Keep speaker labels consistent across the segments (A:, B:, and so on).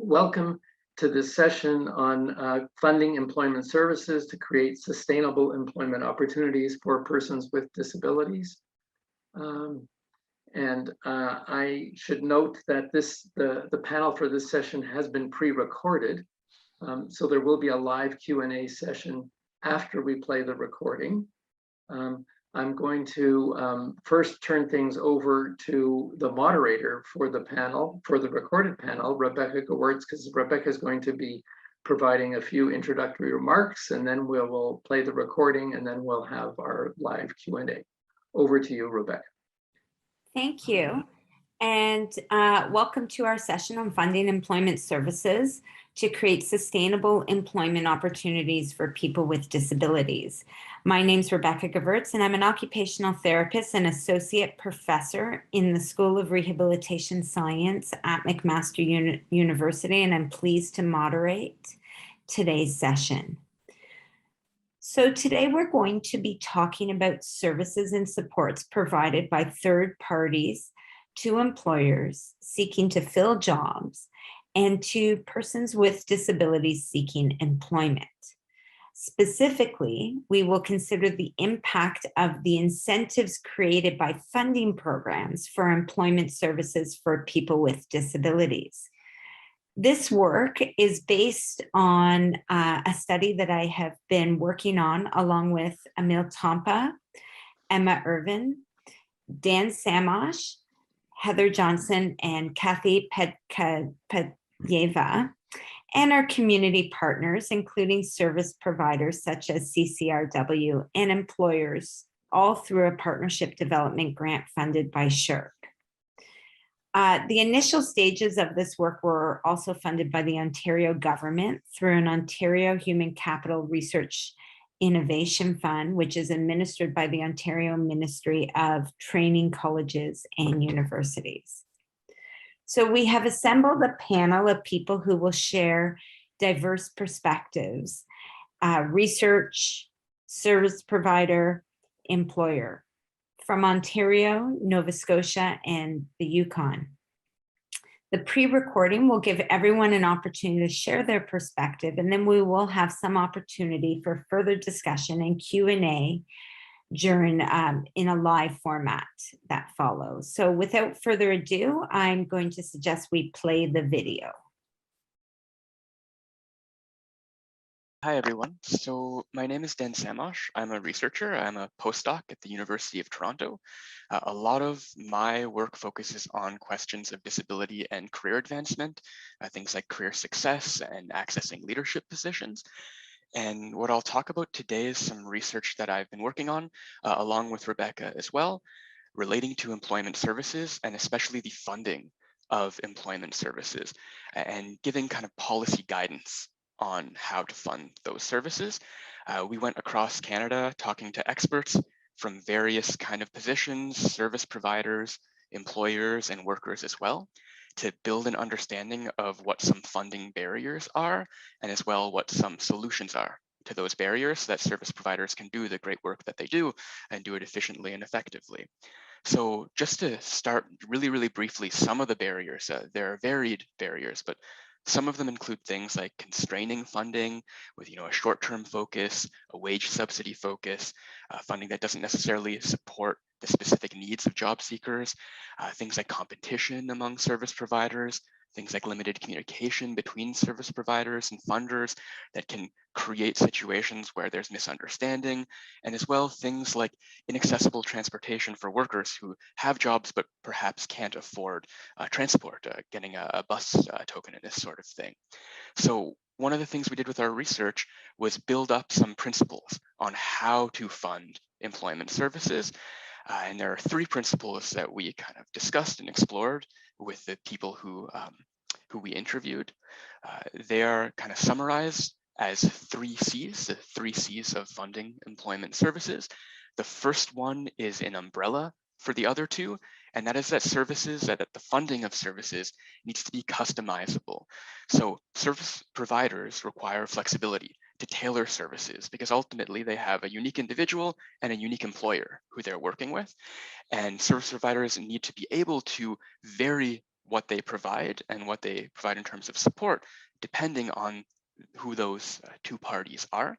A: Welcome to this session on funding employment services to create sustainable employment opportunities for persons with disabilities. I should note that the panel for this session has been pre-recorded, so there will be a live Q&A session after we play the recording. I'm going to first turn things over to the moderator for the panel, for the recorded panel, Rebecca Gewirtz, because Rebecca is going to be providing a few introductory remarks, and then we'll play the recording, and then we'll have our live Q&A. Over to you, Rebecca.
B: Thank you. And welcome to our session on funding employment services to create sustainable employment opportunities for people with disabilities. My name is Rebecca Gewirtz, and I'm an occupational therapist and associate professor in the School of Rehabilitation Science at McMaster University, and I'm pleased to moderate today's session. So today we're going to be talking about services and supports provided by third parties to employers seeking to fill jobs and to persons with disabilities seeking employment. Specifically, we will consider the impact of the incentives created by funding programs for employment services for people with disabilities. This work is based on a study that I have been working on along with Emil Tompa, Emma Irvin, Dan Samash, Heather Johnson, and Kathy Pedyeva, and our community partners, including service providers such as CCRW and employers, all through a partnership development grant funded by SHRC. The initial stages of this work were also funded by the Ontario government through an Ontario Human Capital Research Innovation Fund, which is administered by the Ontario Ministry of Training Colleges and Universities. So we have assembled a panel of people who will share diverse perspectives, research, service provider, employer, from Ontario, Nova Scotia, and the Yukon. The pre-recording will give everyone an opportunity to share their perspective, and then we will have some opportunity for further discussion and Q&A during in a live format that follows. So without further ado, I'm going to suggest we play the video.
C: Hi, everyone. So my name is Dan Samash. I'm a researcher. I'm a postdoc at the University of Toronto. A lot of my work focuses on questions of disability and career advancement, things like career success and accessing leadership positions. And what I'll talk about today is some research that I've been working on, along with Rebecca as well, relating to employment services and especially the funding of employment services and giving kind of policy guidance on how to fund those services. We went across Canada talking to experts from various kind of positions, service providers, employers, and workers as well, to build an understanding of what some funding barriers are, and as well what some solutions are to those barriers so that service providers can do the great work that they do and do it efficiently and effectively. So just to start really, really briefly, some of the barriers, there are varied barriers, but some of them include things like constraining funding with a short-term focus, a wage subsidy focus, funding that doesn't necessarily support the specific needs of job seekers, things like competition among service providers, things like limited communication between service providers and funders that can create situations where there's misunderstanding, and as well things like inaccessible transportation for workers who have jobs but perhaps can't afford transport, getting a bus token and this sort of thing. So one of the things we did with our research was build up some principles on how to fund employment services. And there are three principles that we kind of discussed and explored with the people who we interviewed. They are kind of summarized as 3 C's, the 3 C's of funding employment services. The first one is an umbrella for the other 2, and that is that the funding of services needs to be customizable. So service providers require flexibility to tailor services because ultimately they have a unique individual and a unique employer who they're working with. And service providers need to be able to vary what they provide and what they provide in terms of support, depending on who those two parties are.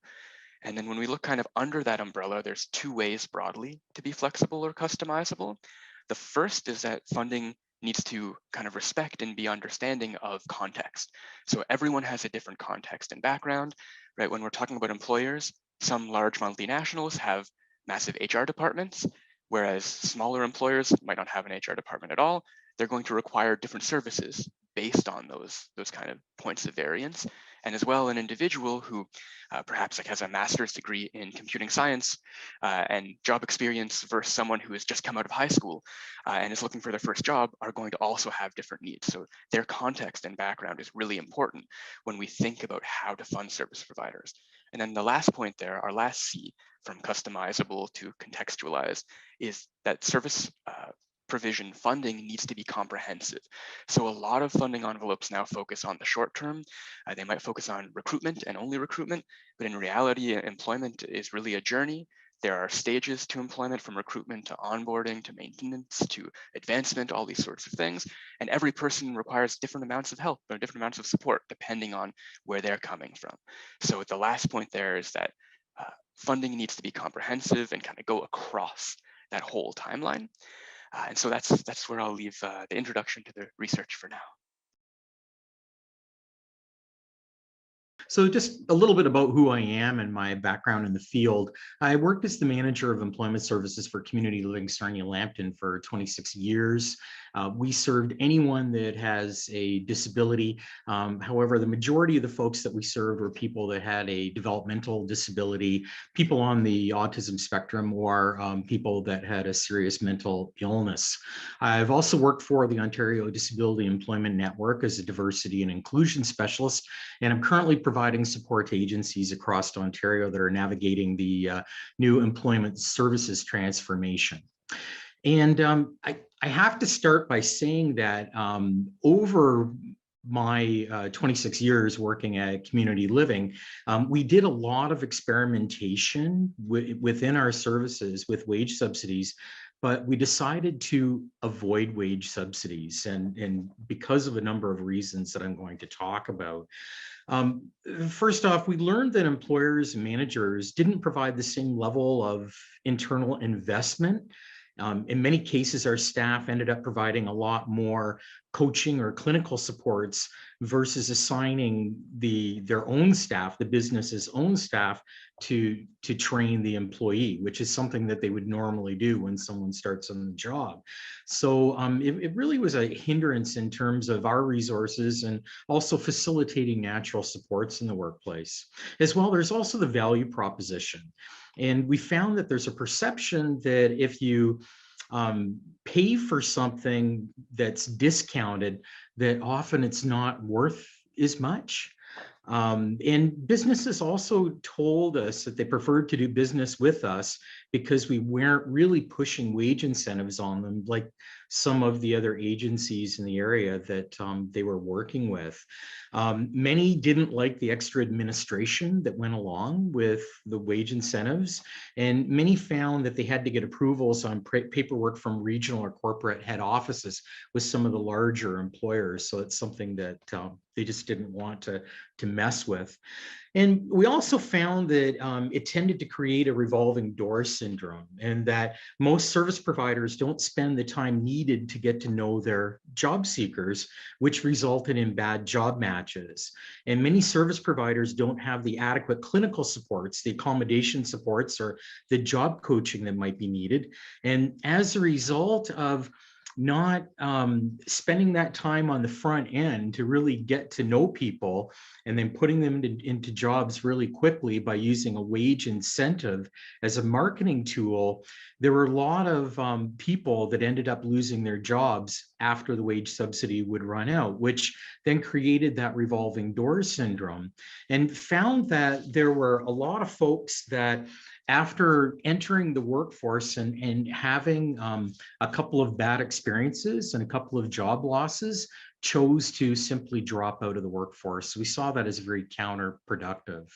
C: And then when we look kind of under that umbrella, there's two ways broadly to be flexible or customizable. The first is that funding needs to kind of respect and be understanding of context. So everyone has a different context and background, right? When we're talking about employers, some large multinationals have massive HR departments, whereas smaller employers might not have an HR department at all. They're going to require different services based on those kind of points of variance. And as well, an individual who perhaps like has a master's degree in computing science and job experience versus someone who has just come out of high school and is looking for their first job are going to also have different needs. So their context and background is really important when we think about how to fund service providers. And then the last point there, our last C, from customizable to contextualize, is that service provision funding needs to be comprehensive. So a lot of funding envelopes now focus on the short term. They might focus on recruitment and only recruitment, but in reality, employment is really a journey. There are stages to employment, from recruitment to onboarding to maintenance to advancement, all these sorts of things. And every person requires different amounts of help or different amounts of support depending on where they're coming from. So the last point there is that funding needs to be comprehensive and kind of go across that whole timeline. And so that's where I'll leave the introduction to the research for now.
D: So just a little bit about who I am and my background in the field. I worked as the manager of employment services for Community Living Sarnia-Lambton for 26 years. We served anyone that has a disability. However, the majority of the folks that we served were people that had a developmental disability, people on the autism spectrum, or people that had a serious mental illness. I've also worked for the Ontario Disability Employment Network as a diversity and inclusion specialist, and I'm currently providing support to agencies across Ontario that are navigating the new employment services transformation. And I have to start by saying that over my 26 years working at Community Living, we did a lot of experimentation within our services with wage subsidies, but we decided to avoid wage subsidies, and because of a number of reasons that I'm going to talk about. First off, we learned that employers and managers didn't provide the same level of internal investment. In many cases, our staff ended up providing a lot more coaching or clinical supports versus assigning their own staff, the business's own staff, to train the employee, which is something that they would normally do when someone starts on the job. So it really was a hindrance in terms of our resources and also facilitating natural supports in the workplace. As well, there's also the value proposition. And we found that there's a perception that if you pay for something that's discounted, that often it's not worth as much. And businesses also told us that they preferred to do business with us because we weren't really pushing wage incentives on them like some of the other agencies in the area that they were working with. Many didn't like the extra administration that went along with the wage incentives, and many found that they had to get approvals on paperwork from regional or corporate head offices with some of the larger employers. So it's something that they just didn't want to mess with. And we also found that it tended to create a revolving door syndrome, and that most service providers don't spend the time needed to get to know their job seekers, which resulted in bad job matches. And many service providers don't have the adequate clinical supports, the accommodation supports, or the job coaching that might be needed. And as a result of not spending that time on the front end to really get to know people and then putting them into jobs really quickly by using a wage incentive as a marketing tool, there were a lot of people that ended up losing their jobs after the wage subsidy would run out, which then created that revolving door syndrome, and found that there were a lot of folks that after entering the workforce and having a couple of bad experiences and a couple of job losses, chose to simply drop out of the workforce. We saw that as very counterproductive.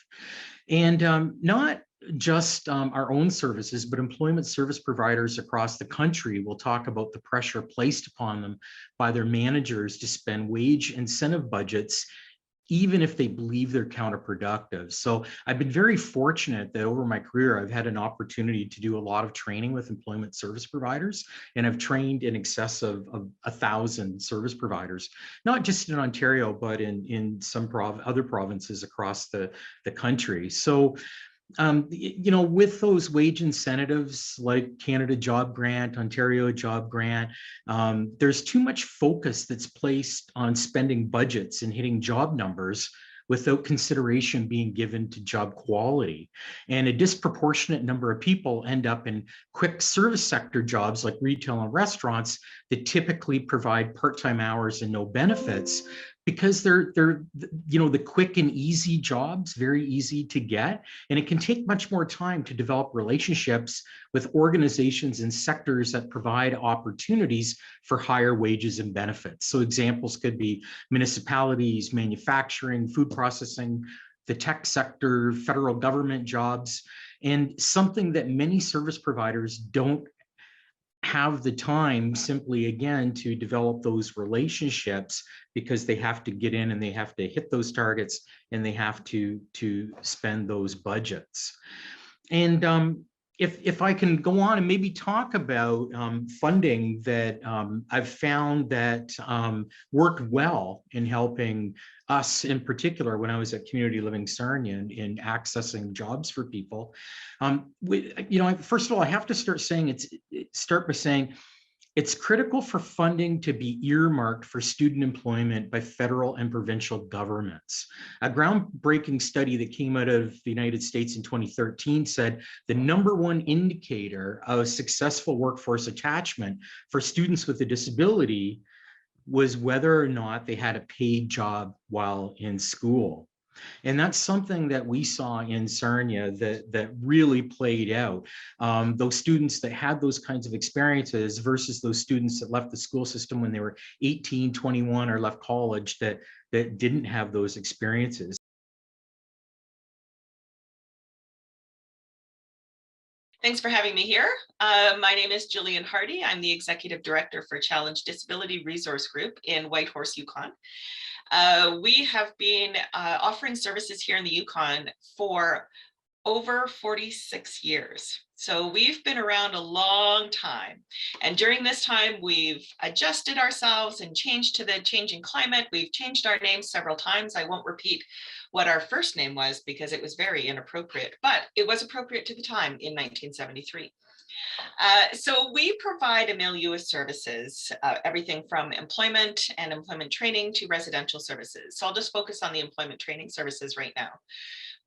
D: And not just our own services, but employment service providers across the country will talk about the pressure placed upon them by their managers to spend wage incentive budgets, even if they believe they're counterproductive. So I've been very fortunate that over my career, I've had an opportunity to do a lot of training with employment service providers, and I've trained in excess of 1,000 service providers, not just in Ontario, but in some other provinces across the country. So with those wage incentives like Canada Job Grant, Ontario Job Grant, there's too much focus that's placed on spending budgets and hitting job numbers without consideration being given to job quality. And a disproportionate number of people end up in quick service sector jobs like retail and restaurants that typically provide part-time hours and no benefits, because they're the quick and easy jobs, very easy to get, and it can take much more time to develop relationships with organizations and sectors that provide opportunities for higher wages and benefits. So examples could be municipalities, manufacturing, food processing, the tech sector, federal government jobs, and something that many service providers don't have the time, simply again, to develop those relationships, because they have to get in and they have to hit those targets and they have to spend those budgets. And if I can go on and maybe talk about funding that I've found that worked well in helping us in particular when I was at Community Living Sarnia in accessing jobs for people. First of all, I have to start by saying it's critical for funding to be earmarked for student employment by federal and provincial governments. A groundbreaking study that came out of the United States in 2013 said the #1 indicator of successful workforce attachment for students with a disability was whether or not they had a paid job while in school. And that's something that we saw in Sarnia that really played out. Those students that had those kinds of experiences versus those students that left the school system when they were 18, 21, or left college that didn't have those experiences.
E: Thanks for having me here. My name is Jillian Hardy. I'm the Executive Director for Challenge Disability Resource Group in Whitehorse, Yukon. We have been offering services here in the Yukon for over 46 years. So we've been around a long time. And during this time, we've adjusted ourselves and changed to the changing climate. We've changed our name several times. I won't repeat what our first name was because it was very inappropriate, but it was appropriate to the time in 1973. So we provide a milieu of services, everything from employment and employment training to residential services. So I'll just focus on the employment training services right now.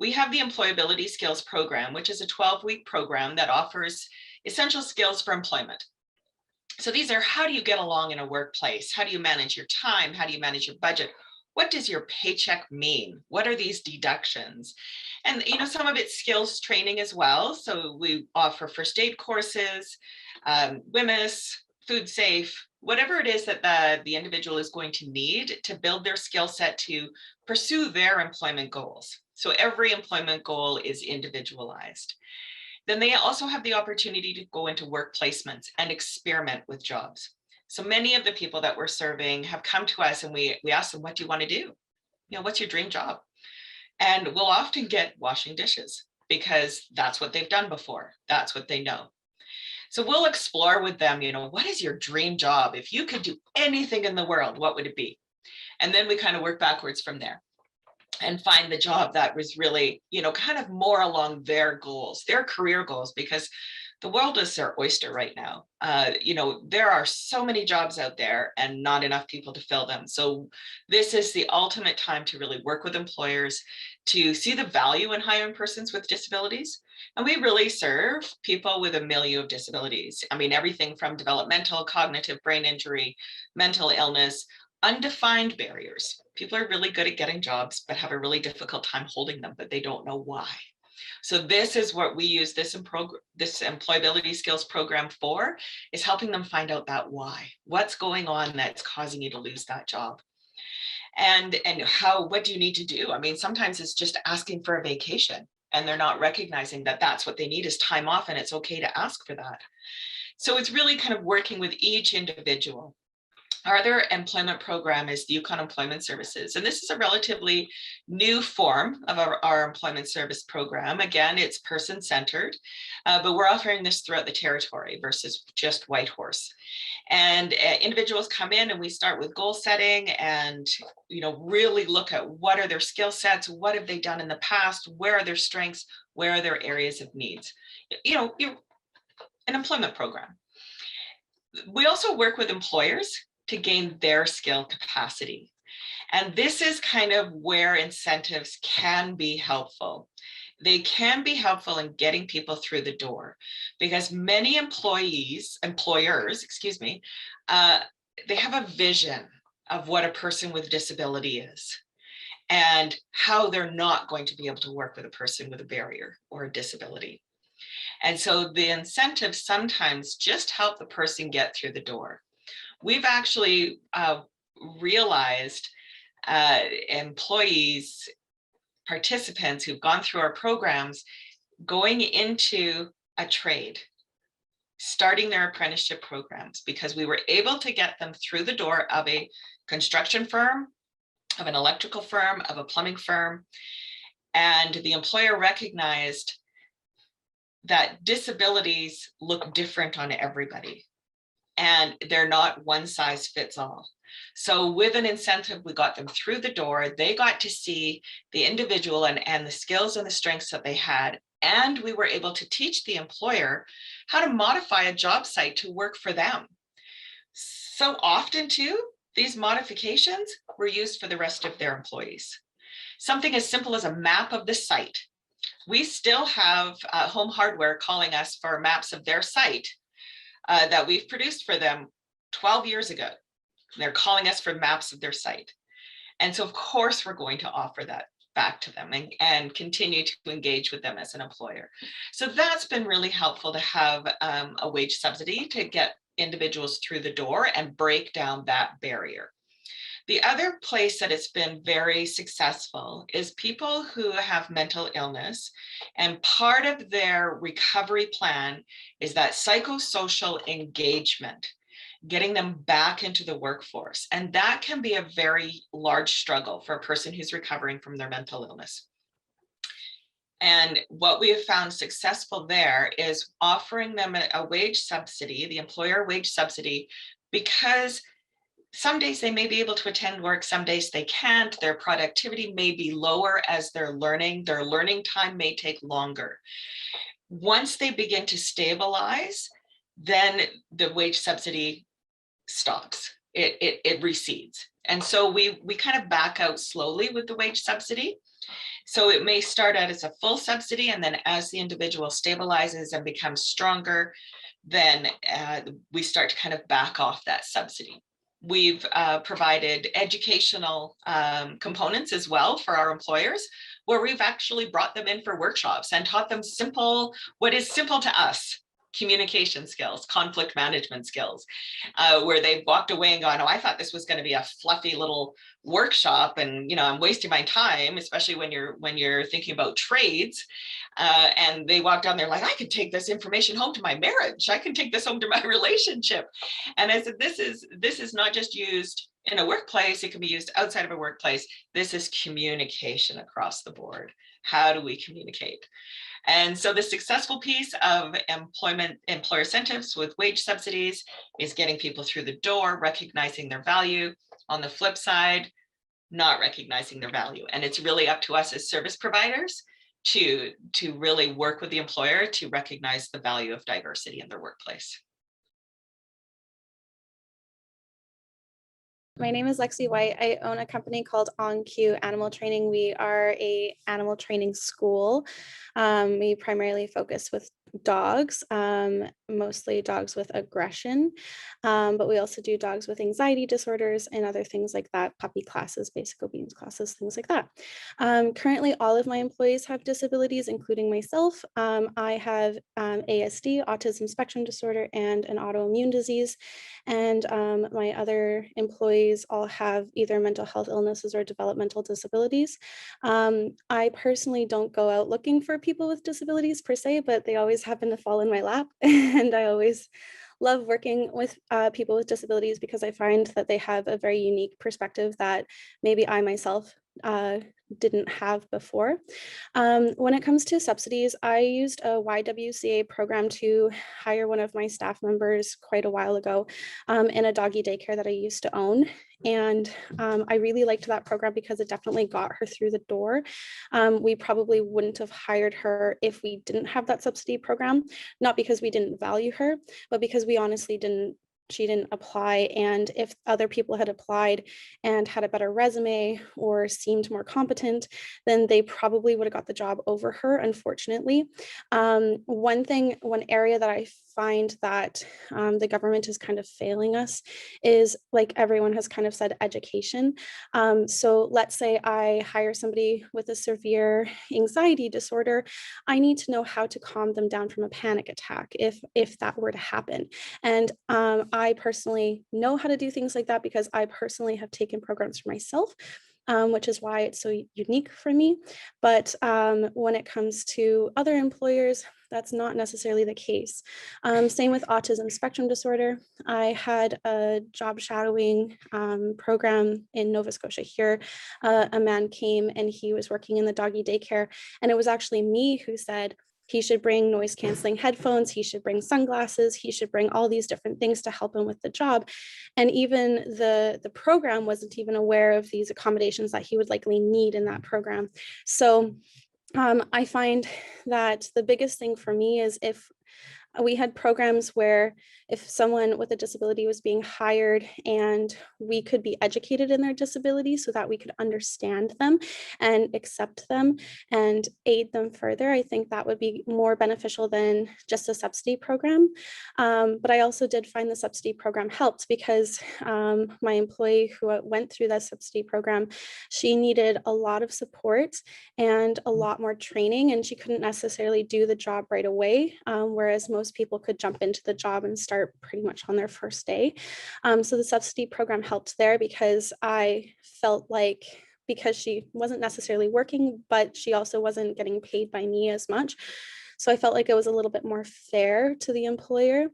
E: We have the Employability Skills Program, which is a 12-week program that offers essential skills for employment. So these are, how do you get along in a workplace? How do you manage your time? How do you manage your budget? What does your paycheck mean? What are these deductions? And some of it's skills training as well. So we offer first aid courses, WMIS, food safe, whatever it is that the individual is going to need to build their skill set to pursue their employment goals. So every employment goal is individualized. Then they also have the opportunity to go into work placements and experiment with jobs. So many of the people that we're serving have come to us and we ask them, what do you want to do? What's your dream job? And we'll often get washing dishes because that's what they've done before. That's what they know. So we'll explore with them, what is your dream job? If you could do anything in the world, what would it be? And then we kind of work backwards from there and find the job that was really, kind of more along their goals, their career goals, because the world is their oyster right now. There are so many jobs out there and not enough people to fill them. So this is the ultimate time to really work with employers to see the value in hiring persons with disabilities. And we really serve people with a milieu of disabilities. I mean, everything from developmental, cognitive, brain injury, mental illness, undefined barriers. People are really good at getting jobs, but have a really difficult time holding them, but they don't know why. So this is what we use this employability skills program for, is helping them find out that why. What's going on that's causing you to lose that job? And what do you need to do? I mean, sometimes it's just asking for a vacation, and they're not recognizing that that's what they need is time off, and it's okay to ask for that. So it's really kind of working with each individual. Our other employment program is the Yukon Employment Services, and this is a relatively new form of our employment service program. Again, it's person-centered, but we're offering this throughout the territory versus just Whitehorse. And individuals come in, and we start with goal setting, and really look at what are their skill sets, what have they done in the past, where are their strengths, where are their areas of needs. An employment program. We also work with employers to gain their skill capacity. And this is kind of where incentives can be helpful. They can be helpful in getting people through the door, because many employers, they have a vision of what a person with disability is and how they're not going to be able to work with a person with a barrier or a disability. And so the incentives sometimes just help the person get through the door. We've actually realized employees, participants who've gone through our programs, going into a trade, starting their apprenticeship programs, because we were able to get them through the door of a construction firm, of an electrical firm, of a plumbing firm. And the employer recognized that disabilities look different on everybody, and they're not one size fits all. So with an incentive, we got them through the door. They got to see the individual and the skills and the strengths that they had. And we were able to teach the employer how to modify a job site to work for them. So often too, these modifications were used for the rest of their employees. Something as simple as a map of the site. We still have Home Hardware calling us for maps of their site that we've produced for them 12 years ago. They're calling us for maps of their site. And so of course we're going to offer that back to them and continue to engage with them as an employer. So that's been really helpful to have a wage subsidy to get individuals through the door and break down that barrier. The other place that it's been very successful is people who have mental illness, and part of their recovery plan is that psychosocial engagement, getting them back into the workforce. And that can be a very large struggle for a person who's recovering from their mental illness. And what we have found successful there is offering them a wage subsidy, the employer wage subsidy, because some days they may be able to attend work, some days they can't. Their productivity may be lower as they're learning. Their learning time may take longer. Once they begin to stabilize, then the wage subsidy stops. It recedes. And so we kind of back out slowly with the wage subsidy. So it may start out as a full subsidy, and then as the individual stabilizes and becomes stronger, then we start to kind of back off that subsidy. We've provided educational components as well for our employers, where we've actually brought them in for workshops and taught them what is simple to us, communication skills, conflict management skills, where they've walked away and gone, oh, I thought this was going to be a fluffy little workshop, and I'm wasting my time, especially when you're thinking about trades. And they walk down there like, I could take this information home to my marriage. I can take this home to my relationship. And I said, this is not just used in a workplace. It can be used outside of a workplace. This is communication across the board. How do we communicate? And so the successful piece of employer incentives with wage subsidies is getting people through the door, recognizing their value. On the flip side, not recognizing their value. And it's really up to us as service providers to really work with the employer to recognize the value of diversity in their workplace.
F: My name is Lexi White. I own a company called On Cue Animal Training. We are an animal training school. We primarily focus with dogs, mostly dogs with aggression, but we also do dogs with anxiety disorders and other things like that, puppy classes, basic obedience classes, things like that. Currently, all of my employees have disabilities, including myself. I have ASD, autism spectrum disorder, and an autoimmune disease. And my other employees all have either mental health illnesses or developmental disabilities. I personally don't go out looking for people with disabilities per se, but they always happen to fall in my lap. And I always love working with people with disabilities because I find that they have a very unique perspective that maybe I myself didn't have before. When it comes to subsidies, I used a YWCA program to hire one of my staff members quite a while ago in a doggy daycare that I used to own. And I really liked that program because it definitely got her through the door. We probably wouldn't have hired her if we didn't have that subsidy program, not because we didn't value her, but because we honestly she didn't apply. And if other people had applied and had a better resume or seemed more competent, then they probably would have got the job over her, unfortunately. One area that I find that the government is kind of failing us is, like everyone has kind of said, education. So let's say I hire somebody with a severe anxiety disorder. I need to know how to calm them down from a panic attack if that were to happen. And I personally know how to do things like that because I personally have taken programs for myself, which is why it's so unique for me. But when it comes to other employers, that's not necessarily the case. Same with autism spectrum disorder. I had a job shadowing program in Nova Scotia here. A man came and he was working in the doggy daycare, and it was actually me who said, he should bring noise canceling headphones, he should bring sunglasses, he should bring all these different things to help him with the job. And even the program wasn't even aware of these accommodations that he would likely need in that program. So I find that the biggest thing for me is if we had programs where if someone with a disability was being hired and we could be educated in their disability so that we could understand them and accept them and aid them further, I think that would be more beneficial than just a subsidy program. But I also did find the subsidy program helped because my employee who went through that subsidy program, she needed a lot of support and a lot more training, and she couldn't necessarily do the job right away, whereas most people could jump into the job and start pretty much on their first day. So the subsidy program helped there because I felt like, because she wasn't necessarily working, but she also wasn't getting paid by me as much. So I felt like it was a little bit more fair to the employer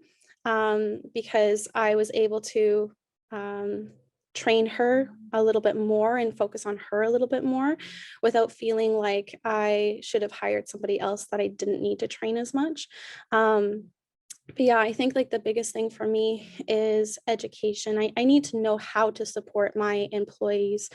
F: because I was able to train her a little bit more and focus on her a little bit more without feeling like I should have hired somebody else that I didn't need to train as much. But yeah, I think like the biggest thing for me is education. I need to know how to support my employees,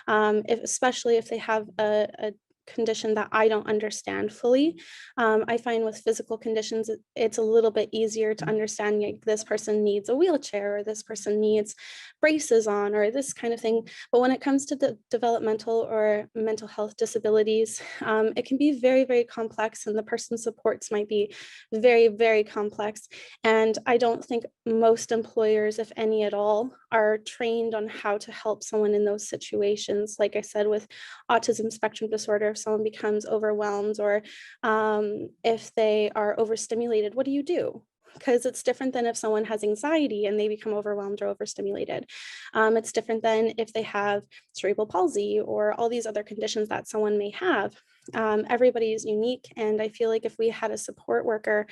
F: especially if they have a condition that I don't understand fully. I find with physical conditions, it's a little bit easier to understand, like, this person needs a wheelchair or this person needs braces on or this kind of thing. But when it comes to the developmental or mental health disabilities, it can be very, very complex, and the person's supports might be very, very complex. And I don't think most employers, if any at all, are trained on how to help someone in those situations. Like I said, with autism spectrum disorder, if someone becomes overwhelmed or if they are overstimulated, what do you do? Because it's different than if someone has anxiety and they become overwhelmed or overstimulated. It's different than if they have cerebral palsy or all these other conditions that someone may have. Everybody is unique. And I feel like if we had a support worker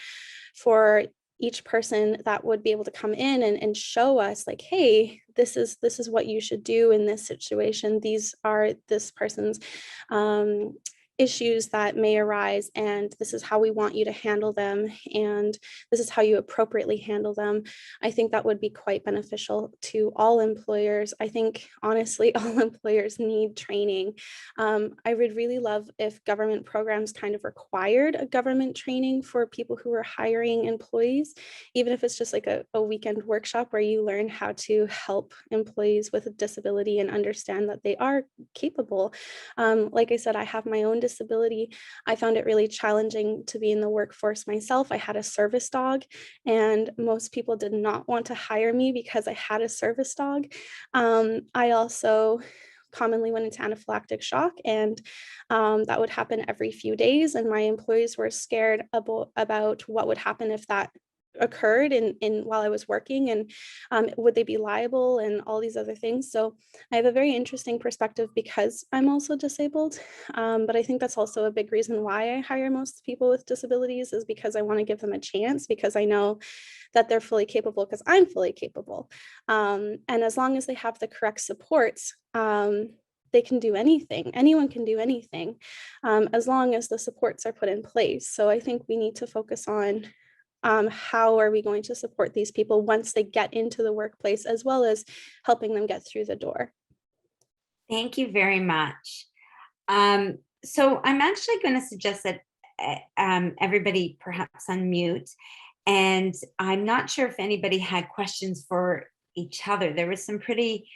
F: for each person that would be able to come in and show us, like, hey, this is what you should do in this situation. These are this person's issues that may arise, and this is how we want you to handle them, and this is how you appropriately handle them. I think that would be quite beneficial to all employers. I think honestly all employers need training. I would really love if government programs kind of required a government training for people who are hiring employees, even if it's just like a weekend workshop where you learn how to help employees with a disability and understand that they are capable. Like I said, I have my own disability, I found it really challenging to be in the workforce myself. I had a service dog, and most people did not want to hire me because I had a service dog. I also commonly went into anaphylactic shock, and that would happen every few days. And my employees were scared about what would happen if that occurred in while I was working, and would they be liable and all these other things. So I have a very interesting perspective because I'm also disabled, but I think that's also a big reason why I hire most people with disabilities, is because I want to give them a chance, because I know that they're fully capable, because I'm fully capable. And as long as they have the correct supports, they can do anything. Anyone can do anything, as long as the supports are put in place. So I think we need to focus on how are we going to support these people once they get into the workplace, as well as helping them get through the door.
B: Thank you very much. So I'm actually going to suggest that everybody perhaps unmute. And I'm not sure if anybody had questions for each other. There was some pretty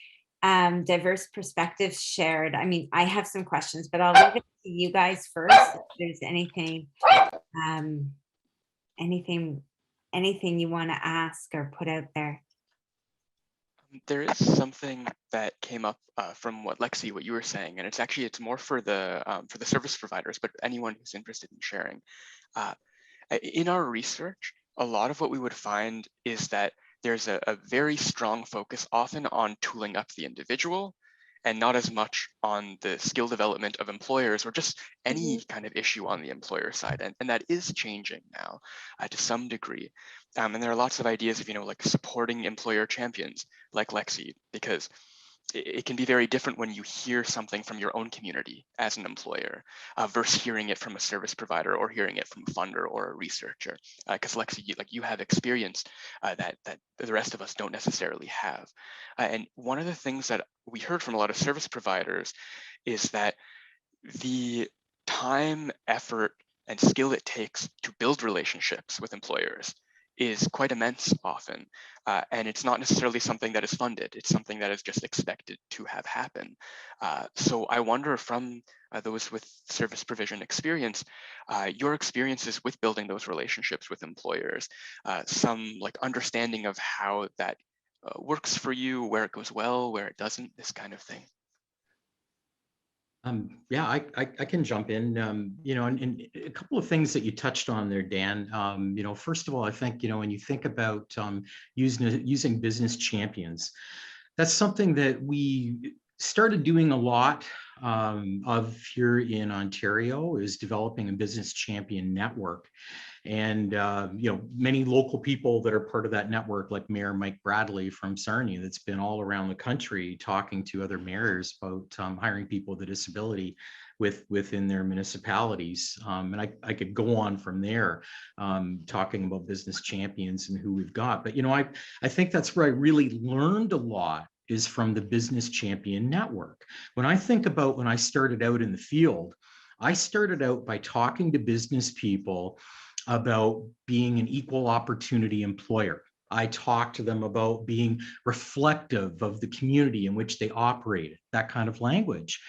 B: diverse perspectives shared. I mean, I have some questions, but I'll leave it to you guys first. If there's anything you want to ask or put out there.
C: There is something that came up from what you were saying, and it's more for the service providers, but anyone who's interested in sharing. In our research, a lot of what we would find is that there's a very strong focus often on tooling up the individual, and not as much on the skill development of employers, or just any kind of issue on the employer side. And that is changing now to some degree. And there are lots of ideas of, like supporting employer champions like Lexi, because it can be very different when you hear something from your own community as an employer versus hearing it from a service provider or hearing it from a funder or a researcher. Because Lexi, you have experience that the rest of us don't necessarily have. And one of the things that we heard from a lot of service providers is that the time, effort, and skill it takes to build relationships with employers is quite immense often. And it's not necessarily something that is funded. It's something that is just expected to have happen. So I wonder, from those with service provision experience, your experiences with building those relationships with employers, some like understanding of how that works for you, where it goes well, where it doesn't, this kind of thing.
D: Yeah, I can jump in, and a couple of things that you touched on there, Dan. First of all, I think, when you think about using business champions, that's something that we started doing a lot of here in Ontario, is developing a business champion network. And, many local people that are part of that network, like Mayor Mike Bradley from Sarnia, that's been all around the country talking to other mayors about hiring people with a disability within their municipalities. And I could go on from there, talking about business champions and who we've got. But, I think that's where I really learned a lot, is from the Business Champion Network. When I think about when I started out in the field, I started out by talking to business people about being an equal opportunity employer. I talked to them about being reflective of the community in which they operated, that kind of language.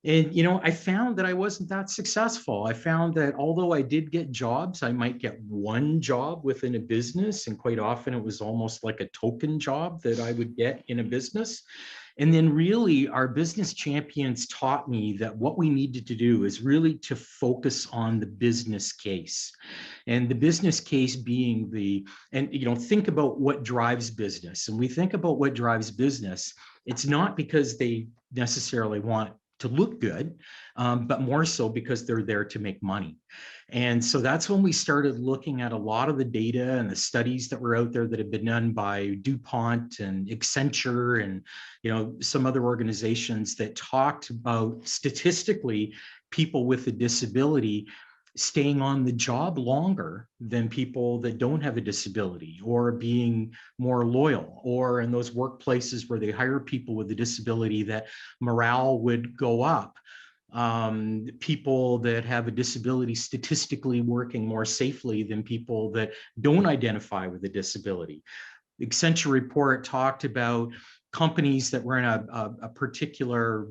D: And, I found that I wasn't that successful. I found that although I did get jobs, I might get one job within a business, and quite often it was almost like a token job that I would get in a business. And then really our business champions taught me that what we needed to do is really to focus on the business case, and the business case being think about what drives business. And we think about what drives business. It's not because they necessarily want to look good, but more so because they're there to make money. And so that's when we started looking at a lot of the data and the studies that were out there that had been done by DuPont and Accenture and, some other organizations that talked about statistically people with a disability staying on the job longer than people that don't have a disability, or being more loyal, or in those workplaces where they hire people with a disability, that morale would go up. People that have a disability statistically working more safely than people that don't identify with a disability. The Accenture report talked about companies that were in a particular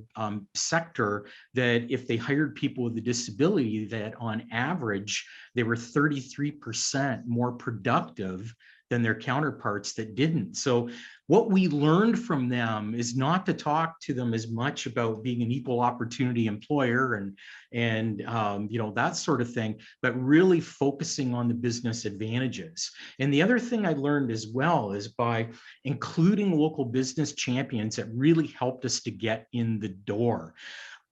D: sector, that if they hired people with a disability, that on average, they were 33% more productive than their counterparts that didn't. So what we learned from them is not to talk to them as much about being an equal opportunity employer and that sort of thing, but really focusing on the business advantages. And the other thing I learned as well is by including local business champions, that really helped us to get in the door.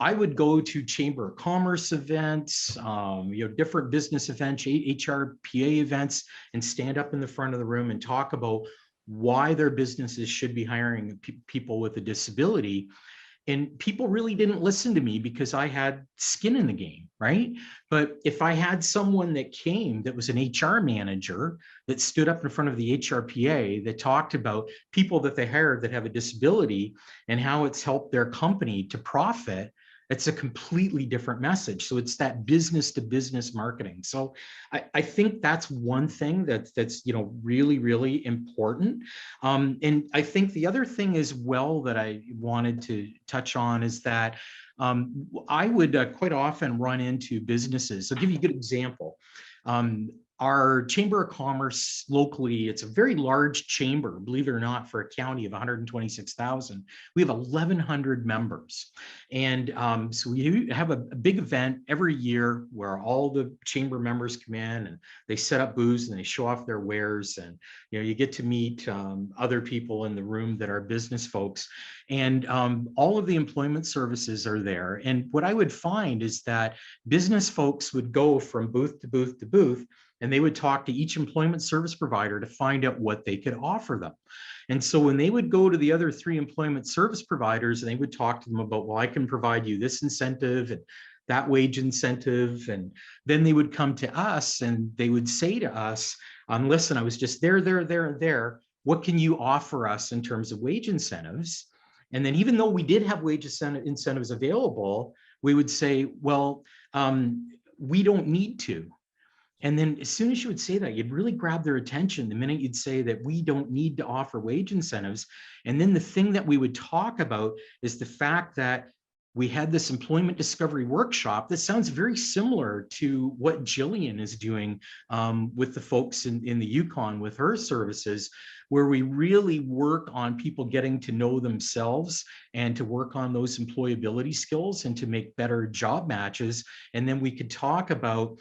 D: I would go to Chamber of Commerce events, different business events, HRPA events, and stand up in the front of the room and talk about why their businesses should be hiring people with a disability. And people really didn't listen to me because I had skin in the game, right? But if I had someone that came that was an HR manager that stood up in front of the HRPA that talked about people that they hired that have a disability and how it's helped their company to profit, it's a completely different message. So it's that business to business marketing. So I think that's one thing that's really, really important. And I think the other thing as well that I wanted to touch on is that I would quite often run into businesses. I'll give you a good example. Our Chamber of Commerce locally, it's a very large chamber, believe it or not, for a county of 126,000. We have 1,100 members. And so we have a big event every year where all the chamber members come in and they set up booths and they show off their wares. And you get to meet other people in the room that are business folks. And all of the employment services are there. And what I would find is that business folks would go from booth to booth to booth, and they would talk to each employment service provider to find out what they could offer them. And so when they would go to the other 3 employment service providers, and they would talk to them about, well, I can provide you this incentive and that wage incentive. And then they would come to us and they would say to us, listen, I was just there, and there. What can you offer us in terms of wage incentives? And then even though we did have wage incentives available, we would say, well, we don't need to. And then as soon as you would say that, you'd really grab their attention the minute you'd say that we don't need to offer wage incentives. And then the thing that we would talk about is the fact that we had this employment discovery workshop that sounds very similar to what Jillian is doing with the folks in the Yukon with her services, where we really work on people getting to know themselves and to work on those employability skills and to make better job matches. And then we could talk about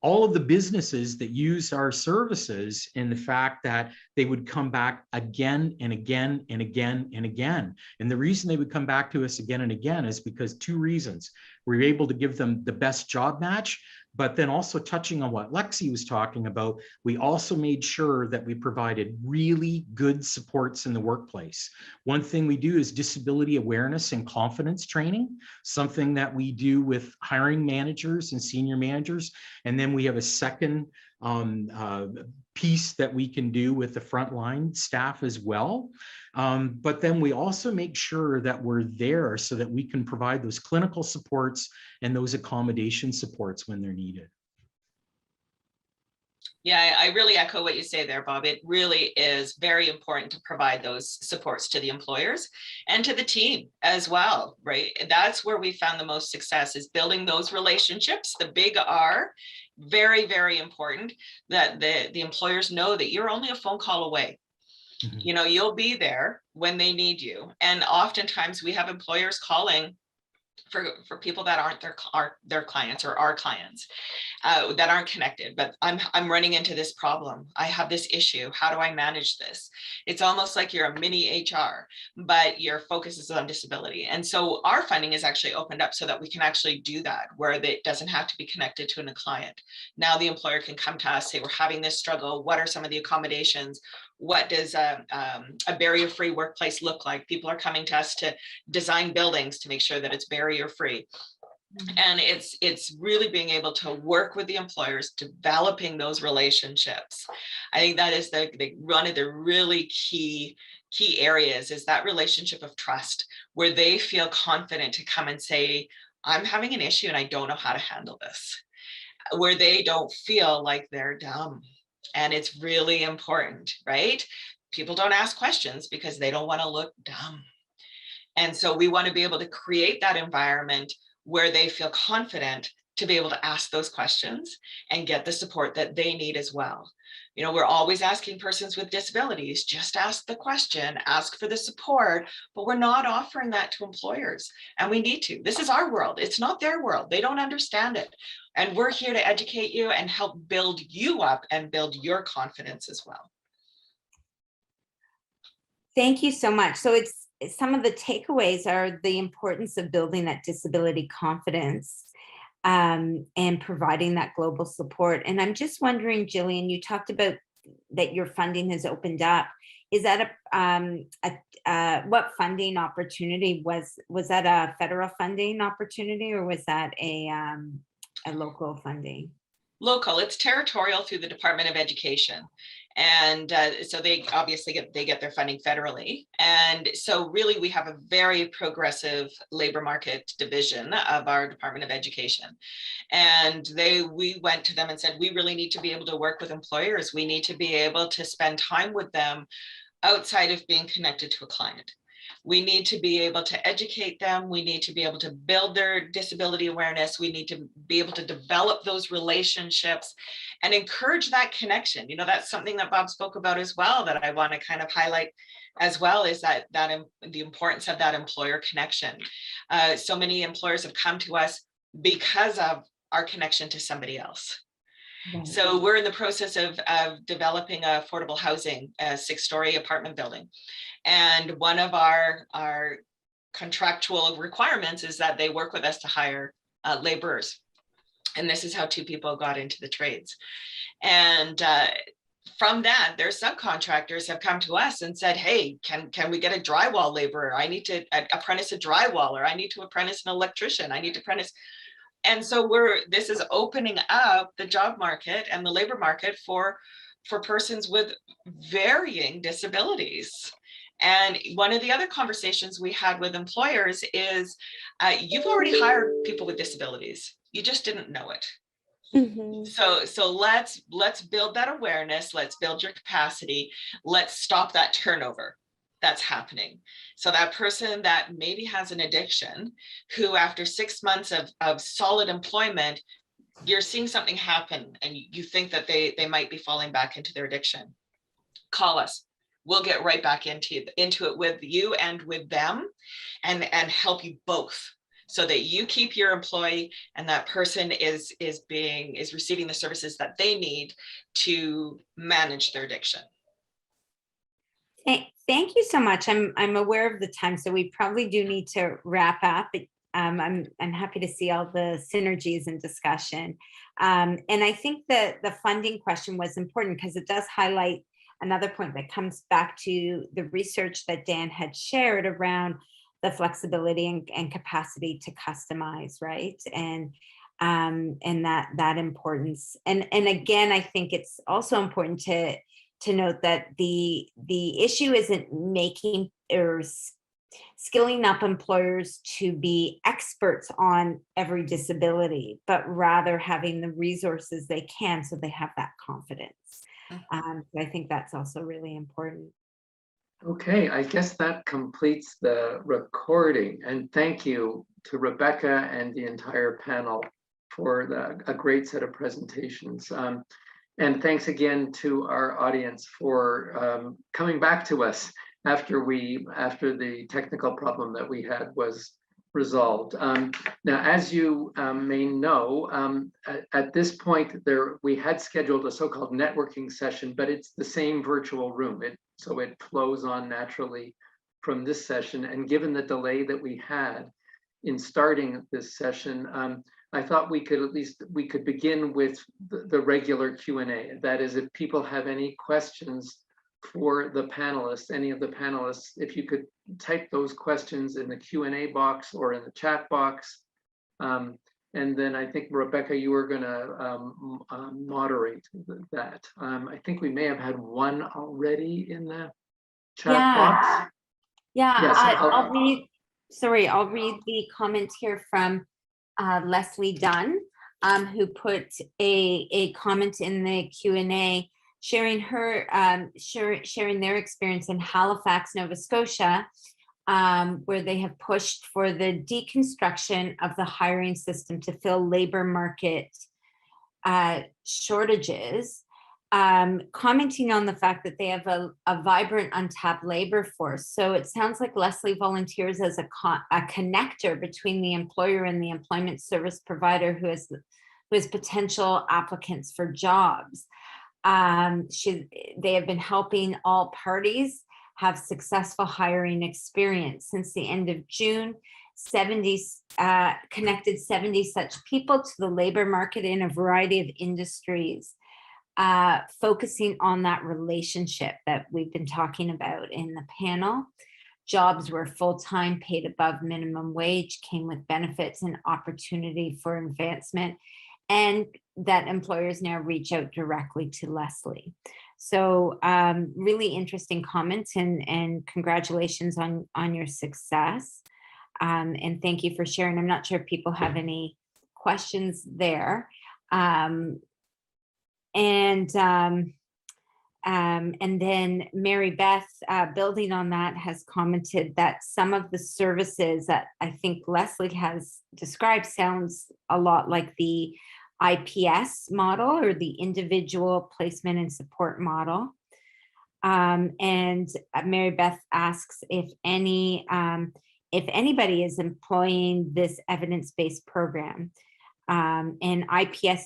D: all of the businesses that use our services and the fact that they would come back again and again and again and again. And the reason they would come back to us again and again is because 2 reasons. We were able to give them the best job match, but then also touching on what Lexi was talking about, we also made sure that we provided really good supports in the workplace. One thing we do is disability awareness and confidence training, something that we do with hiring managers and senior managers. And then we have a second piece that we can do with the frontline staff as well. But then we also make sure that we're there so that we can provide those clinical supports and those accommodation supports when they're needed.
E: Yeah, I really echo what you say there, Bob. It really is very important to provide those supports to the employers and to the team as well, right? That's where we found the most success, is building those relationships, the big R. Very, very important that the employers know that you're only a phone call away. Mm-hmm. You'll be there when they need you. And oftentimes we have employers calling for people that aren't their clients or our clients that aren't connected, but I'm running into this problem. I have this issue. How do I manage this? It's almost like you're a mini HR, but your focus is on disability. And so our funding is actually opened up so that we can actually do that, where it doesn't have to be connected to a client. Now the employer can come to us, say, we're having this struggle. What are some of the accommodations? What does a barrier-free workplace look like? People are coming to us to design buildings to make sure that it's barrier-free. And it's really being able to work with the employers, developing those relationships. I think that is one of the really key areas, is that relationship of trust, where they feel confident to come and say, I'm having an issue and I don't know how to handle this, where they don't feel like they're dumb. And it's really important, right? people don't ask questions because they don't want to look dumb. And so we want to be able to create that environment where they feel confident to be able to ask those questions and get the support that they need as well. You know, we're always asking persons with disabilities, just ask the question, ask for the support, but we're not offering that to employers. And we need to. This is our world. It's not their world. They don't understand it. And we're here to educate you and help build you up and build your confidence as well.
B: Thank you so much. So it's some of the takeaways are the importance of building that disability confidence and providing that global support. And I'm just wondering, Jillian, you talked about that your funding has opened up. Is that what funding opportunity was that a federal funding opportunity or was that a local funding?
E: Local, it's territorial through the Department of Education. And so they obviously get their funding federally. And so really we have a very progressive labor market division of our Department of Education. And we went to them and said, we really need to be able to work with employers. We need to be able to spend time with them outside of being connected to a client. We need to be able to educate them. We need to be able to build their disability awareness. We need to be able to develop those relationships and encourage that connection. You know, that's something that Bob spoke about as well, that I want to kind of highlight as well, is that the importance of that employer connection. So many employers have come to us because of our connection to somebody else.
B: Right.
E: So we're in the process of developing affordable housing, a 6-story apartment building. And one of our contractual requirements is that they work with us to hire laborers. And this is how 2 people got into the trades. And from that, their subcontractors have come to us and said, hey, can we get a drywall laborer? I need to apprentice a drywaller. I need to apprentice an electrician. I need to apprentice. And so this is opening up the job market and the labor market for persons with varying disabilities. And one of the other conversations we had with employers is, you've already hired people with disabilities. You just didn't know it.
F: Mm-hmm.
E: So let's build that awareness. Let's build your capacity. Let's stop that turnover that's happening. So that person that maybe has an addiction, who after 6 months of solid employment, you're seeing something happen and you think that they might be falling back into their addiction. Call us. We'll get right back into it with you and with them and help you both so that you keep your employee and that person is receiving the services that they need to manage their addiction.
B: Thank you so much. I'm aware of the time, so we probably do need to wrap up. I'm happy to see all the synergies and discussion. And I think that the funding question was important because it does highlight another point that comes back to the research that Dan had shared around the flexibility and capacity to customize, right? And that importance. And again, I think it's also important to note that the issue isn't making or skilling up employers to be experts on every disability, but rather having the resources they can so they have that confidence. I think that's also really important.
A: Okay, I guess that completes the recording. And thank you to Rebecca and the entire panel for a great set of presentations. And thanks again to our audience for coming back to us after the technical problem that we had was resolved. Now, as you may know, at this point we had scheduled a so-called networking session, but it's the same virtual room. So it flows on naturally from this session. And given the delay that we had in starting this session, I thought we could begin with the regular Q&A. That is, if people have any questions for the panelists, any of the panelists, if you could type those questions in the Q&A box or in the chat box. And then I think, Rebecca, you were going to moderate that. I think we may have had one already in the chat box.
B: Yeah,
A: Yes,
B: I'll read the comment here from Leslie Dunn, who put a comment in the Q&A sharing their experience in Halifax, Nova Scotia, where they have pushed for the deconstruction of the hiring system to fill labor market shortages, commenting on the fact that they have a vibrant untapped labor force. So it sounds like Leslie volunteers as a connector between the employer and the employment service provider who has potential applicants for jobs. They have been helping all parties have successful hiring experience. Since the end of June, connected 70 such people to the labor market in a variety of industries, focusing on that relationship that we've been talking about in the panel. Jobs were full-time, paid above minimum wage, came with benefits and opportunity for advancement, and that employers now reach out directly to Leslie. So really interesting comments, and congratulations on your success. And thank you for sharing. I'm not sure if people have any questions there. And then Mary Beth, building on that, has commented that some of the services that I think Leslie has described sounds a lot like the IPS model, or the individual placement and support model. And Mary Beth asks if anybody is employing this evidence-based program. And IPS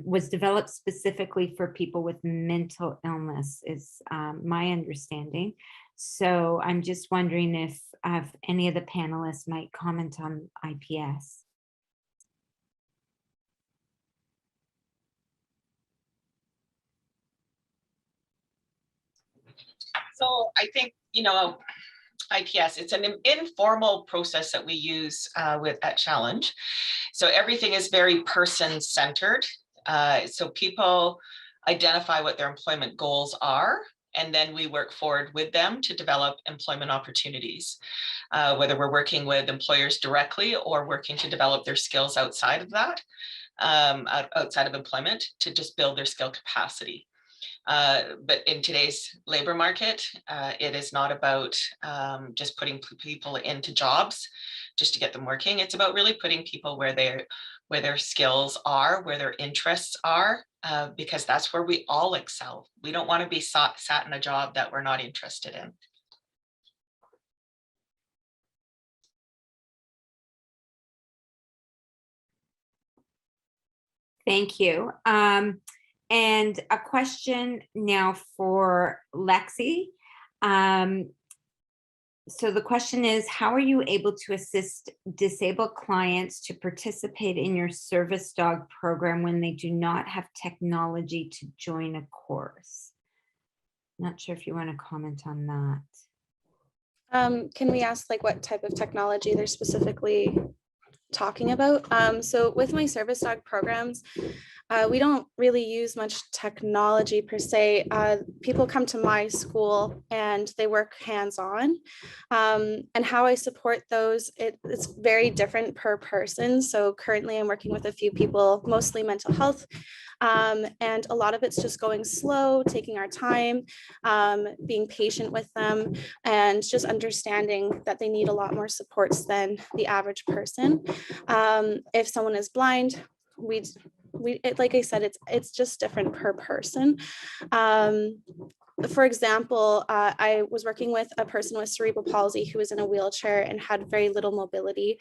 B: was developed specifically for people with mental illness, is my understanding. So I'm just wondering if any of the panelists might comment on IPS.
E: So I think, IPS, it's an informal process that we use at Challenge. So everything is very person-centered. So people identify what their employment goals are, and then we work forward with them to develop employment opportunities, whether we're working with employers directly or working to develop their skills outside of that, outside of employment, to just build their skill capacity. But in today's labor market, it is not about just putting people into jobs just to get them working. It's about really putting people where their skills are, where their interests are, because that's where we all excel. We don't want to be sat in a job that we're not interested in.
B: Thank you. And a question now for Lexi. So the question is, how are you able to assist disabled clients to participate in your service dog program when they do not have technology to join a course? Not sure if you want to comment on that.
F: Can we ask like what type of technology they're specifically talking about? So with my service dog programs, we don't really use much technology per se. People come to my school and they work hands-on, and how I support those, it's very different per person. So currently I'm working with a few people, mostly mental health, and a lot of it's just going slow, taking our time, being patient with them, and just understanding that they need a lot more supports than the average person. If someone is blind, like I said, it's just different per person. For example, I was working with a person with cerebral palsy who was in a wheelchair and had very little mobility.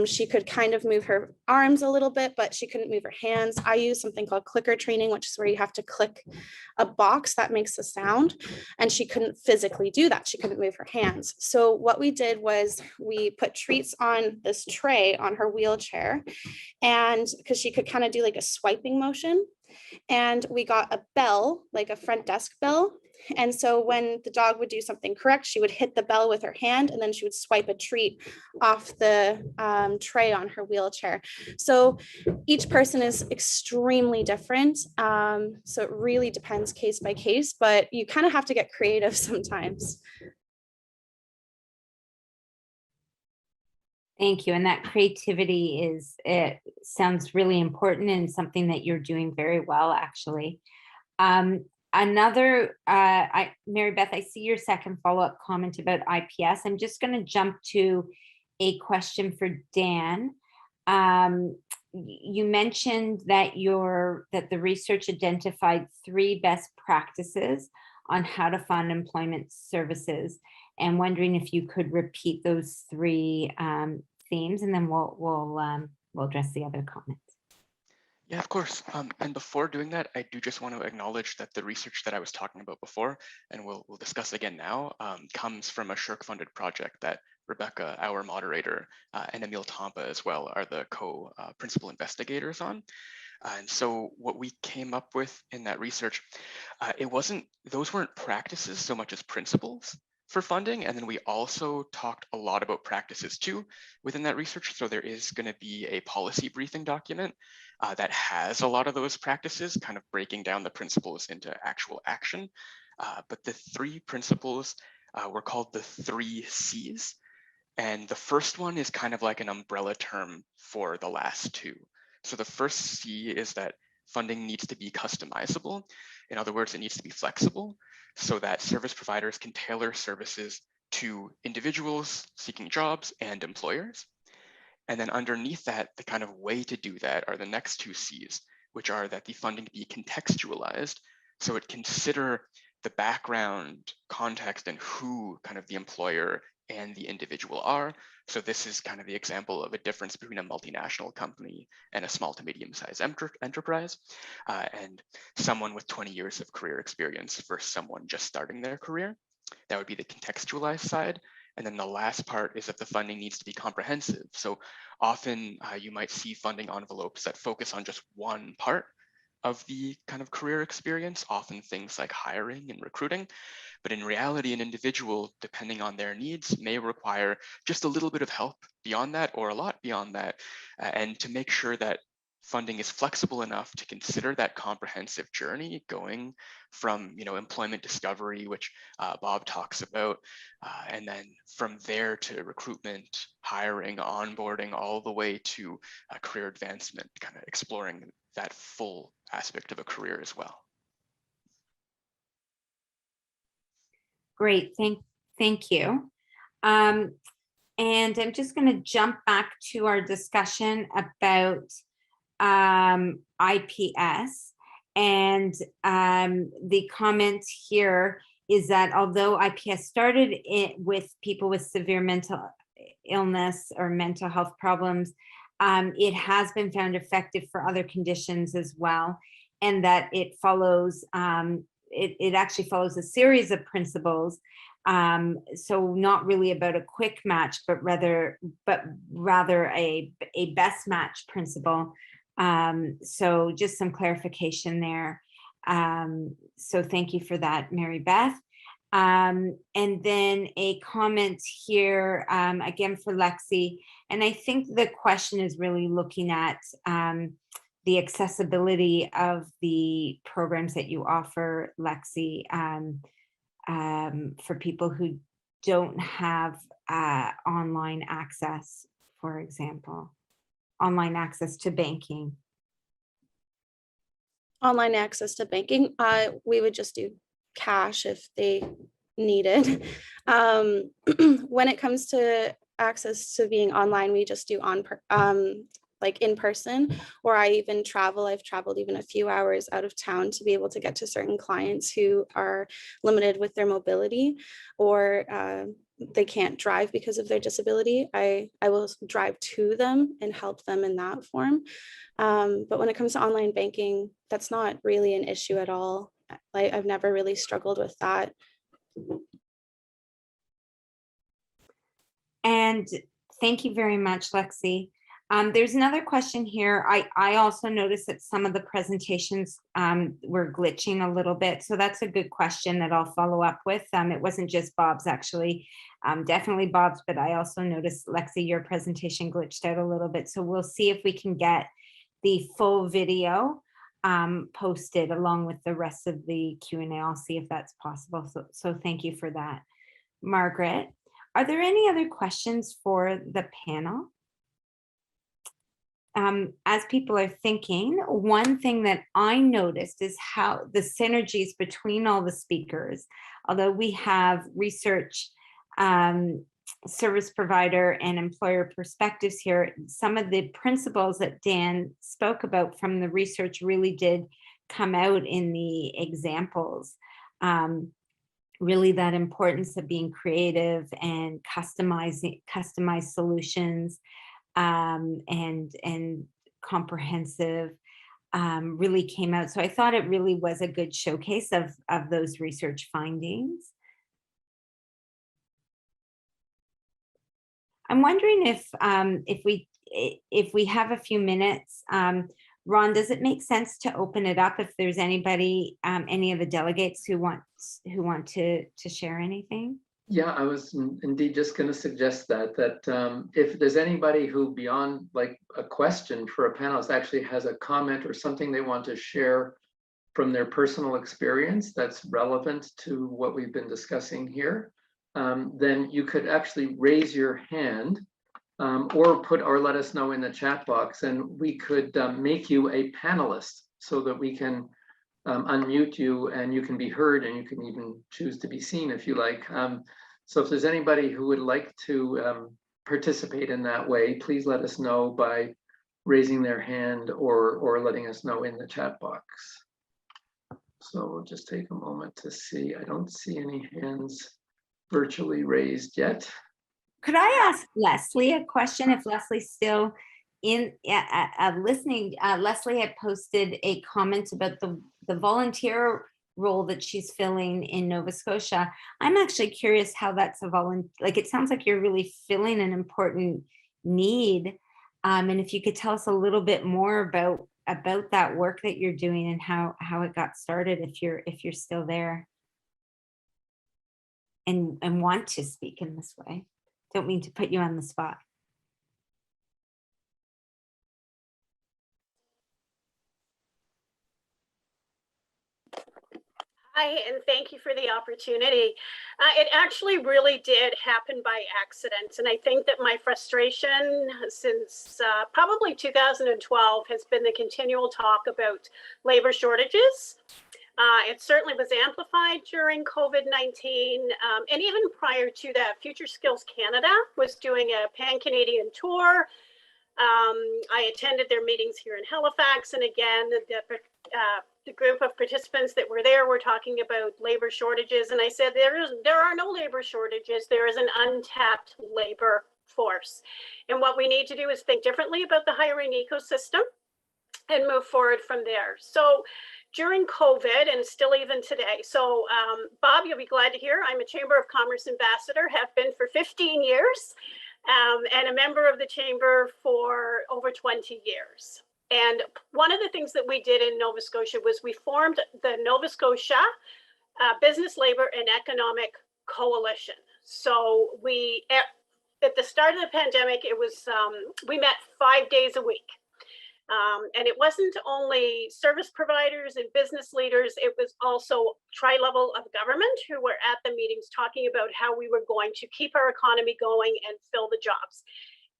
F: She could kind of move her arms a little bit, but she couldn't move her hands. I use something called clicker training, which is where you have to click a box that makes a sound, and she couldn't physically do that. She couldn't move her hands. So what we did was we put treats on this tray on her wheelchair, and because she could kind of do like a swiping motion, and we got a bell, like a front desk bell. And so when the dog would do something correct, she would hit the bell with her hand, and then she would swipe a treat off the tray on her wheelchair. So each person is extremely different. So it really depends case by case, but you kind of have to get creative sometimes.
B: Thank you. And that creativity it sounds really important and something that you're doing very well, actually. Mary Beth, I see your second follow-up comment about IPS. I'm just going to jump to a question for Dan. You mentioned that the research identified 3 best practices on how to fund employment services, and wondering if you could repeat those 3 themes, and then we'll address the other comments.
C: Yeah, of course. And before doing that, I do just want to acknowledge that the research that I was talking about before, and we'll discuss again now, comes from a SSHRC-funded project that Rebecca, our moderator, and Emil Tompa as well are the co-principal investigators on. And so what we came up with in that research, those weren't practices so much as principles for funding. And then we also talked a lot about practices too within that research. So there is going to be a policy briefing document that has a lot of those practices, kind of breaking down the principles into actual action. But the 3 principles were called the 3 C's. And the first one is kind of like an umbrella term for the last 2. So the first C is that funding needs to be customizable. In other words, it needs to be flexible so that service providers can tailor services to individuals seeking jobs and employers. And then underneath that, the kind of way to do that are the next 2 C's, which are that the funding be contextualized. So it consider the background, context, and who kind of the employer and the individual are. So this is kind of the example of a difference between a multinational company and a small to medium-sized enterprise, and someone with 20 years of career experience versus someone just starting their career. That would be the contextualized side. And then the last part is that the funding needs to be comprehensive. So often you might see funding envelopes that focus on just one part of the kind of career experience, often things like hiring and recruiting. But in reality, an individual, depending on their needs, may require just a little bit of help beyond that or a lot beyond that. And to make sure that funding is flexible enough to consider that comprehensive journey going from employment discovery, which Bob talks about, and then from there to recruitment, hiring, onboarding, all the way to career advancement, kind of exploring that full aspect of a career as well.
B: Great, thank you. And I'm just going to jump back to our discussion about IPS, and the comment here is that although IPS started with people with severe mental illness or mental health problems, it has been found effective for other conditions as well, and that it follows it actually follows a series of principles. So not really about a quick match, but rather a best match principle. So just some clarification there. So thank you for that, Mary Beth. And then a comment here, again for Lexi, and I think the question is really looking at the accessibility of the programs that you offer, Lexi, for people who don't have online access, for example, online access to banking.
F: Online access to banking, we would just do cash if they needed. When it comes to access to being online, we just do like in person, or I even travel. I've traveled even a few hours out of town to be able to get to certain clients who are limited with their mobility, or they can't drive because of their disability. I will drive to them and help them in that form. But when it comes to online banking, that's not really an issue at all. I've never really struggled with that.
B: And thank you very much, Lexi. There's another question here. I also noticed that some of the presentations were glitching a little bit. So that's a good question that I'll follow up with. It wasn't just Bob's, actually, definitely Bob's, but I also noticed, Lexi, your presentation glitched out a little bit. So we'll see if we can get the full video posted along with the rest of the Q&A. I'll see if that's possible. So thank you for that. Margaret, are there any other questions for the panel? as people are thinking, one thing that I noticed is how the synergies between all the speakers, although we have research, service provider and employer perspectives here, some of the principles that Dan spoke about from the research really did come out in the examples. Really that importance of being creative and customized solutions, and comprehensive, really came out. So I thought it really was a good showcase of those research findings. I'm wondering if we have a few minutes, Ron, does it make sense to open it up if there's anybody, any of the delegates who want to share anything?
A: Yeah, I was indeed just going to suggest that if there's anybody who beyond like a question for a panelist actually has a comment or something they want to share from their personal experience that's relevant to what we've been discussing here, then you could actually raise your hand or let us know in the chat box, and we could make you a panelist so that we can unmute you and you can be heard, and you can even choose to be seen if you like. So if there's anybody who would like to participate in that way, please let us know by raising their hand or letting us know in the chat box. So we'll just take a moment to see. I don't see any hands virtually raised yet.
B: Could I ask Leslie a question if Leslie's still in listening? Leslie had posted a comment about the volunteer role that she's filling in Nova Scotia. I'm actually curious how that's a like, it sounds like you're really filling an important need. And if you could tell us a little bit more about that work that you're doing and how it got started, if you're still there and want to speak in this way. Don't mean to put you on the spot.
G: Hi, and thank you for the opportunity. It actually really did happen by accident. And I think that my frustration since probably 2012 has been the continual talk about labor shortages. It certainly was amplified during COVID-19. And even prior to that, Future Skills Canada was doing a pan-Canadian tour. I attended their meetings here in Halifax. And again, the group of participants that were there were talking about labor shortages. And I said, there are no labor shortages. There is an untapped labor force. And what we need to do is think differently about the hiring ecosystem and move forward from there. So during COVID and still even today. So Bob, you'll be glad to hear I'm a Chamber of Commerce ambassador, have been for 15 years, and a member of the Chamber for over 20 years. And one of the things that we did in Nova Scotia was we formed the Nova Scotia Business, Labor, and Economic Coalition. So we, at the start of the pandemic, it was, we met 5 days a week. And it wasn't only service providers and business leaders, it was also tri-level of government who were at the meetings talking about how we were going to keep our economy going and fill the jobs.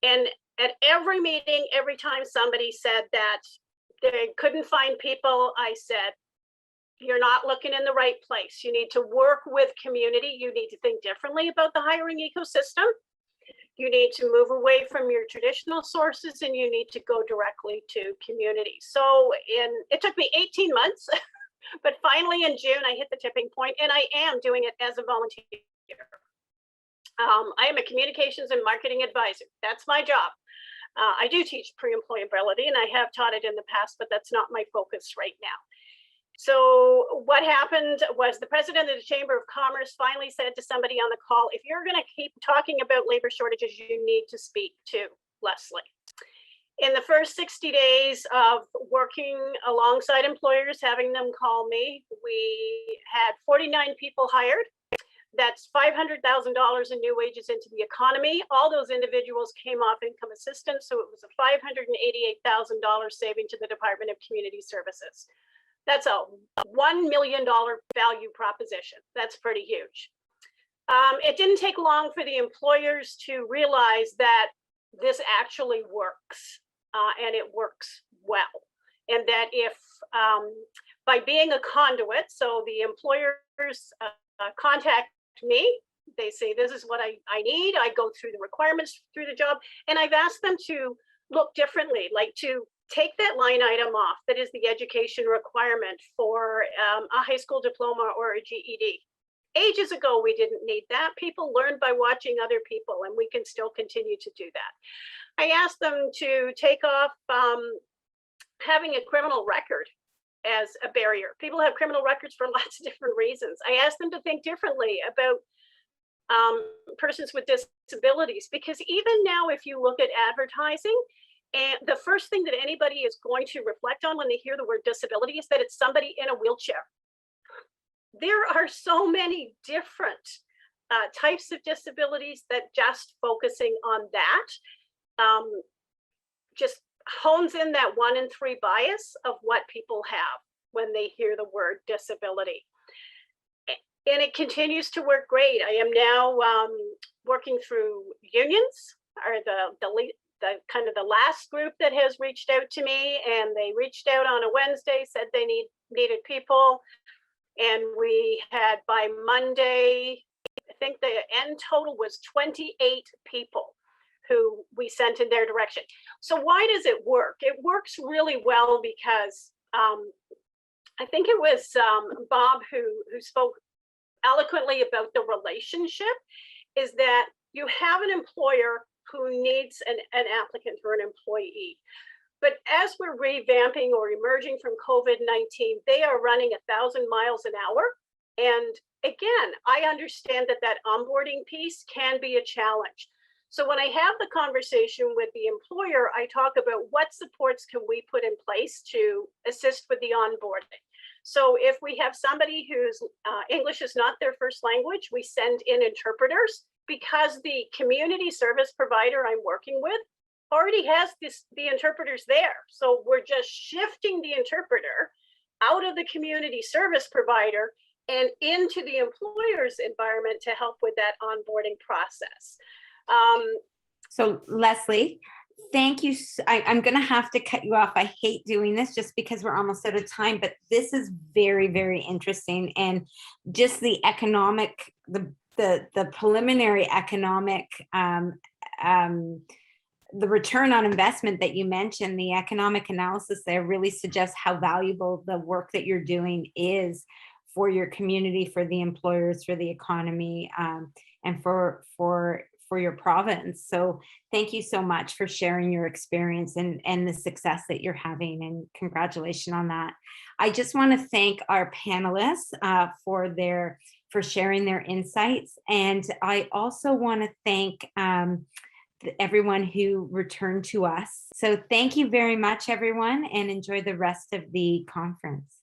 G: And at every meeting, every time somebody said that they couldn't find people, I said, you're not looking in the right place. You need to work with community. You need to think differently about the hiring ecosystem. You need to move away from your traditional sources and you need to go directly to community. So it took me 18 months, but finally in June, I hit the tipping point and I am doing it as a volunteer. I am a communications and marketing advisor. That's my job. I do teach pre-employability and I have taught it in the past, but that's not my focus right now. So what happened was the president of the Chamber of Commerce finally said to somebody on the call, if you're going to keep talking about labor shortages, you need to speak to Leslie. In the first 60 days of working alongside employers, having them call me, we had 49 people hired. That's $500,000 in new wages into the economy. All those individuals came off income assistance, so it was a $588,000 saving to the Department of Community Services. That's a $1 million value proposition. That's pretty huge. It didn't take long for the employers to realize that this actually works. and it works well. And that if by being a conduit, so the employers contact me, they say, this is what I need. I go through the requirements through the job, and I've asked them to look differently, like to take that line item off that is the education requirement for a high school diploma or a GED. Ages ago, we didn't need that. People learned by watching other people, and we can still continue to do that. I asked them to take off having a criminal record as a barrier. People have criminal records for lots of different reasons. I asked them to think differently about persons with disabilities, because even now, if you look at advertising, and the first thing that anybody is going to reflect on when they hear the word disability is that it's somebody in a wheelchair. There are so many different types of disabilities that just focusing on that just hones in that 1 in 3 bias of what people have when they hear the word disability. And it continues to work great. I am now working through unions, or the kind of the last group that has reached out to me, and they reached out on a Wednesday, said they needed people. And we had by Monday, I think the end total was 28 people who we sent in their direction. So why does it work? It works really well because I think it was Bob who spoke eloquently about the relationship, is that you have an employer who needs an applicant or an employee. But as we're revamping or emerging from COVID-19, they are running 1,000 miles an hour. And again, I understand that onboarding piece can be a challenge. So when I have the conversation with the employer, I talk about what supports can we put in place to assist with the onboarding. So if we have somebody whose English is not their first language, we send in interpreters, because the community service provider I'm working with already has the interpreters there. So we're just shifting the interpreter out of the community service provider and into the employer's environment to help with that onboarding process.
B: So Leslie, thank you. I'm going to have to cut you off. I hate doing this just because we're almost out of time, but this is very, very interesting. And just the economic, the preliminary economic, the return on investment that you mentioned, the economic analysis there really suggests how valuable the work that you're doing is for your community, for the employers, for the economy, and for your province. So thank you so much for sharing your experience and the success that you're having, and congratulations on that. I just want to thank our panelists for sharing their insights. And I also want to thank everyone who returned to us. So thank you very much, everyone, and enjoy the rest of the conference.